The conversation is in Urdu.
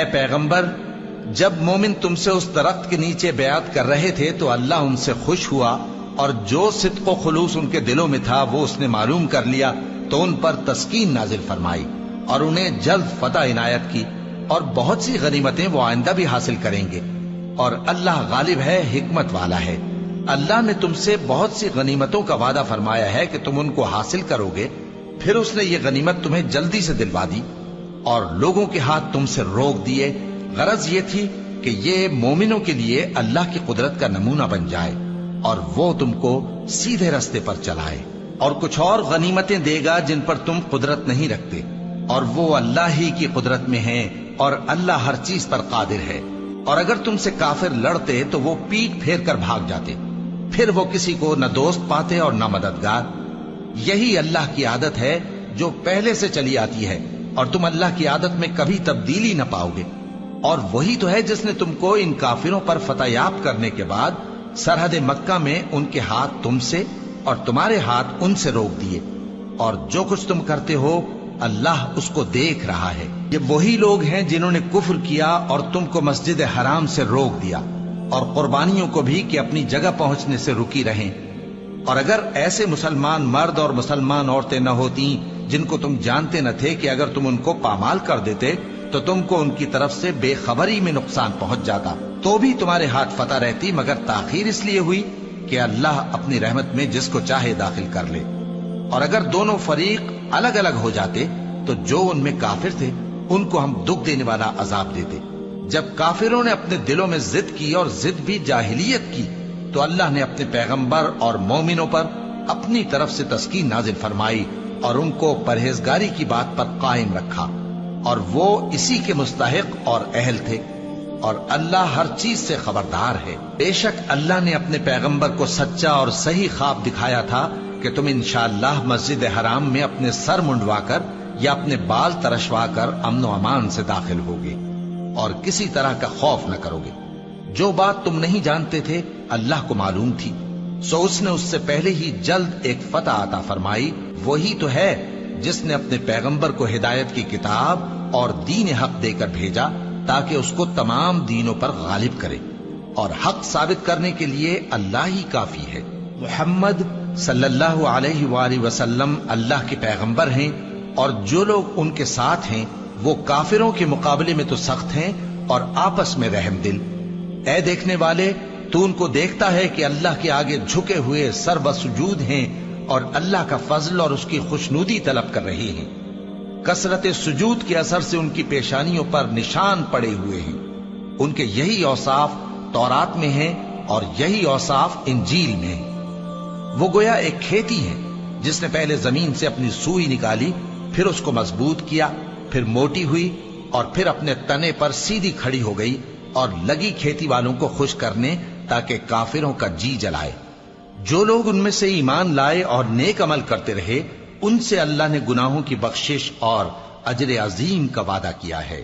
اے پیغمبر، جب مومن تم سے اس درخت کے نیچے بیعت کر رہے تھے تو اللہ ان سے خوش ہوا، اور جو صدق و خلوص ان کے دلوں میں تھا وہ اس نے معلوم کر لیا، تو ان پر تسکین نازل فرمائی اور انہیں جلد فتح عنایت کی، اور بہت سی غنیمتیں وہ آئندہ بھی حاصل کریں گے، اور اللہ غالب ہے، حکمت والا ہے۔ اللہ نے تم سے بہت سی غنیمتوں کا وعدہ فرمایا ہے کہ تم ان کو حاصل کرو گے، پھر اس نے یہ غنیمت تمہیں جلدی سے دلوا دی اور لوگوں کے ہاتھ تم سے روک دیے۔ غرض یہ تھی کہ یہ مومنوں کے لیے اللہ کی قدرت کا نمونہ بن جائے اور وہ تم کو سیدھے رستے پر چلائے، اور کچھ اور غنیمتیں دے گا جن پر تم قدرت نہیں رکھتے، اور وہ اللہ ہی کی قدرت میں ہیں، اور اللہ ہر چیز پر قادر ہے۔ اور اگر تم سے کافر لڑتے تو وہ پیٹ پھیر کر بھاگ جاتے، پھر وہ کسی کو نہ دوست پاتے اور نہ مددگار۔ یہی اللہ کی عادت ہے جو پہلے سے چلی آتی ہے، اور تم اللہ کی عادت میں کبھی تبدیلی نہ پاؤ گے۔ اور وہی تو ہے جس نے تم کو ان کافروں پر فتح یاب کرنے کے بعد سرحد مکہ میں ان کے ہاتھ تم سے اور تمہارے ہاتھ ان سے روک دیے، اور جو کچھ تم کرتے ہو اللہ اس کو دیکھ رہا ہے۔ یہ وہی لوگ ہیں جنہوں نے کفر کیا اور تم کو مسجد حرام سے روک دیا، اور قربانیوں کو بھی کہ اپنی جگہ پہنچنے سے رکی رہیں۔ اور اگر ایسے مسلمان مرد اور مسلمان عورتیں نہ ہوتی جن کو تم جانتے نہ تھے کہ اگر تم ان کو پامال کر دیتے تو تم کو ان کی طرف سے بے خبری میں نقصان پہنچ جاتا، تو بھی تمہارے ہاتھ فتح رہتی، مگر تاخیر اس لیے ہوئی کہ اللہ اپنی رحمت میں جس کو چاہے داخل کر لے۔ اور اگر دونوں فریق الگ الگ ہو جاتے تو جو ان میں کافر تھے ان کو ہم دکھ دینے والا عذاب دیتے۔ جب کافروں نے اپنے دلوں میں ضد کی، اور ضد بھی جاہلیت کی، تو اللہ نے اپنے پیغمبر اور مومنوں پر اپنی طرف سے تسکین نازل فرمائی اور ان کو پرہیزگاری کی بات پر قائم رکھا، اور وہ اسی کے مستحق اور اہل تھے، اور اللہ ہر چیز سے خبردار ہے۔ بے شک اللہ نے اپنے پیغمبر کو سچا اور صحیح خواب دکھایا تھا کہ تم انشاءاللہ مسجد حرام میں اپنے سر منڈوا کر یا اپنے بال ترشوا کر امن و امان سے داخل ہوگے اور کسی طرح کا خوف نہ کرو گے۔ جو بات تم نہیں جانتے تھے اللہ کو معلوم تھی، سو اس نے اس سے پہلے ہی جلد ایک فتح عطا فرمائی۔ وہی تو ہے جس نے اپنے پیغمبر کو ہدایت کی کتاب اور دین حق دے کر بھیجا تاکہ اس کو تمام دینوں پر غالب کرے، اور حق ثابت کرنے کے لیے اللہ ہی کافی ہے۔ محمد صلی اللہ علیہ وآلہ وسلم اللہ کے پیغمبر ہیں، اور جو لوگ ان کے ساتھ ہیں وہ کافروں کے مقابلے میں تو سخت ہیں اور آپس میں رحم دل۔ اے دیکھنے والے، تو ان کو دیکھتا ہے کہ اللہ کے آگے جھکے ہوئے سر بسجود ہیں اور اللہ کا فضل اور اس کی خوشنودی طلب کر رہے ہیں۔ کثرت سجود کے اثر سے ان کی پیشانیوں پر نشان پڑے ہوئے ہیں۔ ان کے یہی اوصاف تورات میں ہیں اور یہی اوصاف انجیل میں ہیں۔ وہ گویا ایک کھیتی ہے جس نے پہلے زمین سے اپنی سوئی نکالی، پھر اس کو مضبوط کیا، پھر موٹی ہوئی، اور پھر اپنے تنے پر سیدھی کھڑی ہو گئی، اور لگی کھیتی والوں کو خوش کرنے تاکہ کافروں کا جی جلائے۔ جو لوگ ان میں سے ایمان لائے اور نیک عمل کرتے رہے ان سے اللہ نے گناہوں کی بخشش اور اجر عظیم کا وعدہ کیا ہے۔